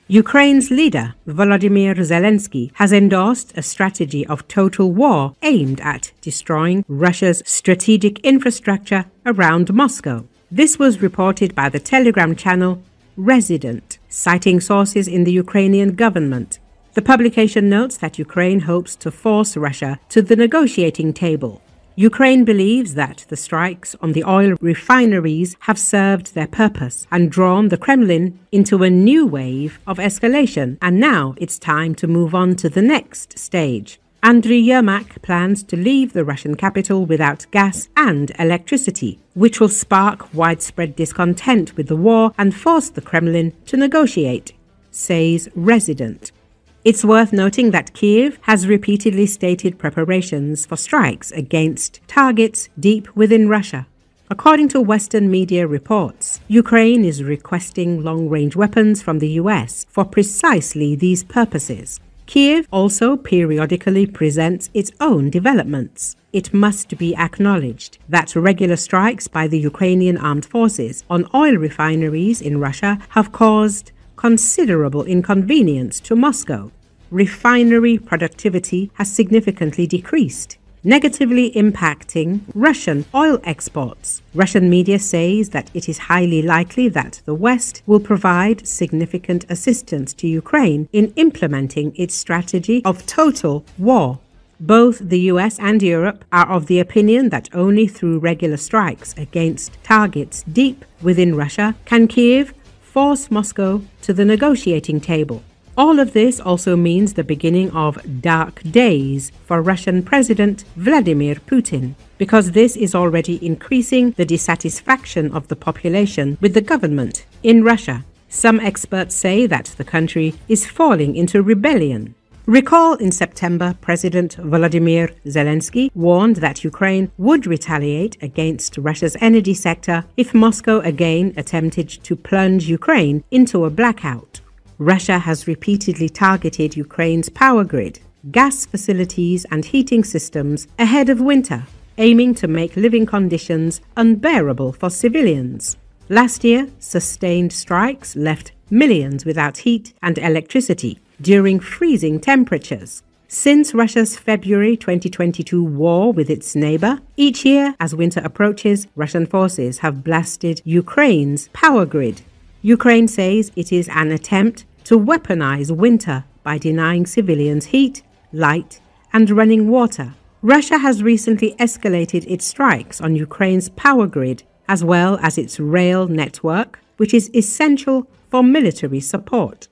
Ukraine's leader, Volodymyr Zelensky, has endorsed a strategy of total war aimed at destroying Russia's strategic infrastructure around Moscow. This was reported by the Telegram channel Resident, citing sources in the Ukrainian government. The publication notes that Ukraine hopes to force Russia to the negotiating table. Ukraine believes that the strikes on the oil refineries have served their purpose and drawn the Kremlin into a new wave of escalation, and now it's time to move on to the next stage. Andriy Yermak plans to leave the Russian capital without gas and electricity, which will spark widespread discontent with the war and force the Kremlin to negotiate, says Resident. It's worth noting that Kiev has repeatedly stated preparations for strikes against targets deep within Russia. According to Western media reports, Ukraine is requesting long-range weapons from the US for precisely these purposes. Kiev also periodically presents its own developments. It must be acknowledged that regular strikes by the Ukrainian Armed Forces on oil refineries in Russia have caused considerable inconvenience to Moscow. Refinery productivity has significantly decreased, negatively impacting Russian oil exports. Russian media says that it is highly likely that the West will provide significant assistance to Ukraine in implementing its strategy of total war. Both the US and Europe are of the opinion that only through regular strikes against targets deep within Russia can Kiev force Moscow to the negotiating table. All of this also means the beginning of dark days for Russian President Vladimir Putin, because this is already increasing the dissatisfaction of the population with the government in Russia. Some experts say that the country is falling into rebellion. Recall in September, President Volodymyr Zelensky warned that Ukraine would retaliate against Russia's energy sector if Moscow again attempted to plunge Ukraine into a blackout. Russia has repeatedly targeted Ukraine's power grid, gas facilities and heating systems ahead of winter, aiming to make living conditions unbearable for civilians. Last year, sustained strikes left millions without heat and electricity during freezing temperatures. Since Russia's February 2022 war with its neighbor, each year as winter approaches, Russian forces have blasted Ukraine's power grid. Ukraine says it is an attempt to weaponize winter by denying civilians heat, light, and running water. Russia has recently escalated its strikes on Ukraine's power grid, as well as its rail network, which is essential for military support.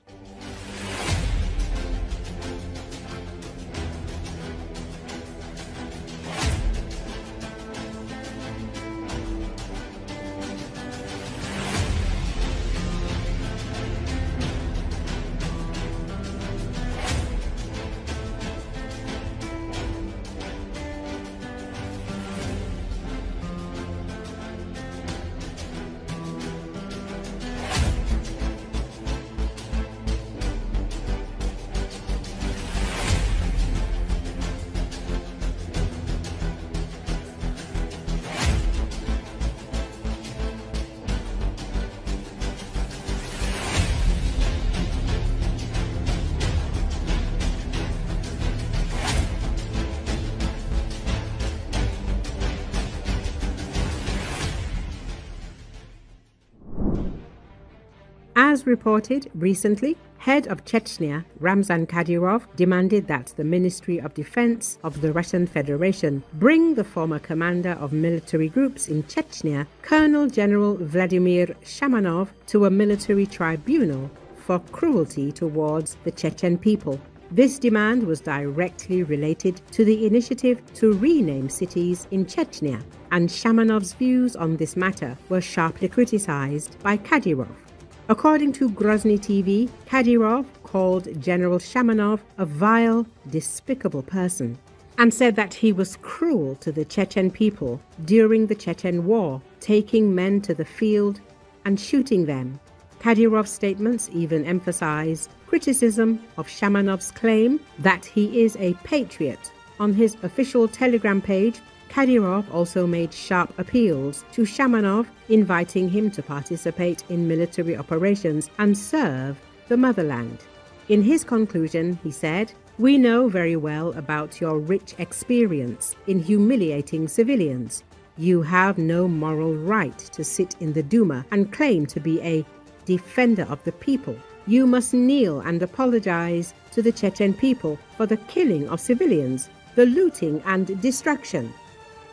As reported recently, head of Chechnya, Ramzan Kadyrov, demanded that the Ministry of Defense of the Russian Federation bring the former commander of military groups in Chechnya, Colonel General Vladimir Shamanov, to a military tribunal for cruelty towards the Chechen people. This demand was directly related to the initiative to rename cities in Chechnya, and Shamanov's views on this matter were sharply criticized by Kadirov. According to Grozny TV, Kadirov called General Shamanov a vile, despicable person and said that he was cruel to the Chechen people during the Chechen War, taking men to the field and shooting them. Kadyrov's statements even emphasized criticism of Shamanov's claim that he is a patriot. On his official Telegram page, Kadyrov also made sharp appeals to Shamanov, inviting him to participate in military operations and serve the motherland. In his conclusion, he said, "We know very well about your rich experience in humiliating civilians. You have no moral right to sit in the Duma and claim to be a defender of the people. You must kneel and apologize to the Chechen people for the killing of civilians, the looting and destruction."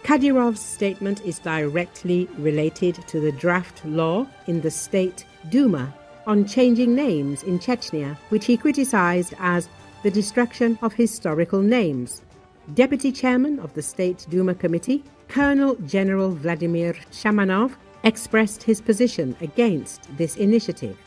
Kadirov's statement is directly related to the draft law in the State Duma on changing names in Chechnya, which he criticized as the destruction of historical names. Deputy Chairman of the State Duma Committee, Colonel General Vladimir Shamanov, expressed his position against this initiative.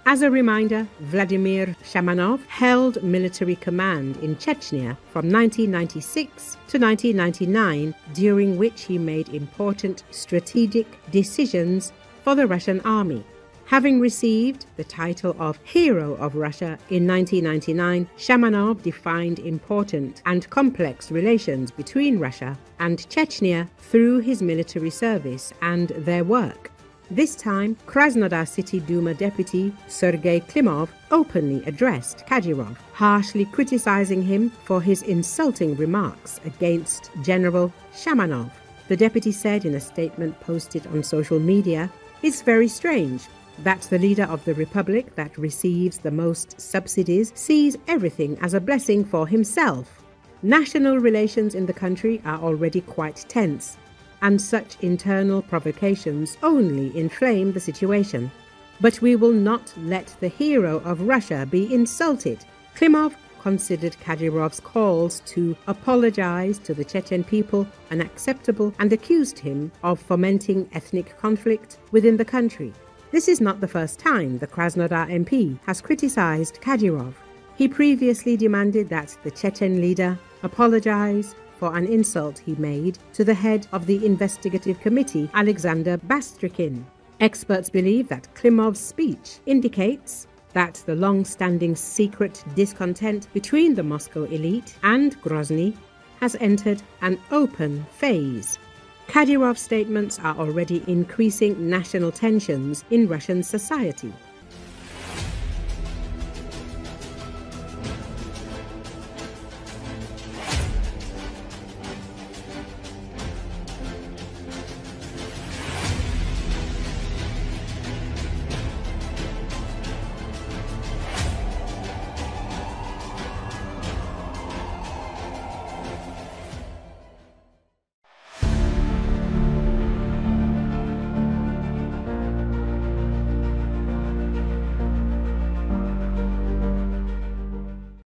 As a reminder, Vladimir Shamanov held military command in Chechnya from 1996 to 1999, during which he made important strategic decisions for the Russian army. Having received the title of Hero of Russia in 1999, Shamanov defined important and complex relations between Russia and Chechnya through his military service and their work. This time, Krasnodar City Duma deputy Sergei Klimov openly addressed Kadyrov, harshly criticizing him for his insulting remarks against General Shamanov. The deputy said in a statement posted on social media, "It's very strange that the leader of the republic that receives the most subsidies sees everything as a blessing for himself. National relations in the country are already quite tense, and such internal provocations only inflame the situation. But we will not let the hero of Russia be insulted." Klimov considered Kadyrov's calls to apologize to the Chechen people unacceptable and accused him of fomenting ethnic conflict within the country. This is not the first time the Krasnodar MP has criticized Kadyrov. He previously demanded that the Chechen leader apologize for an insult he made to the head of the investigative committee, Alexander Bastrykin. Experts believe that Klimov's speech indicates that the long-standing secret discontent between the Moscow elite and Grozny has entered an open phase. Kadyrov's statements are already increasing national tensions in Russian society.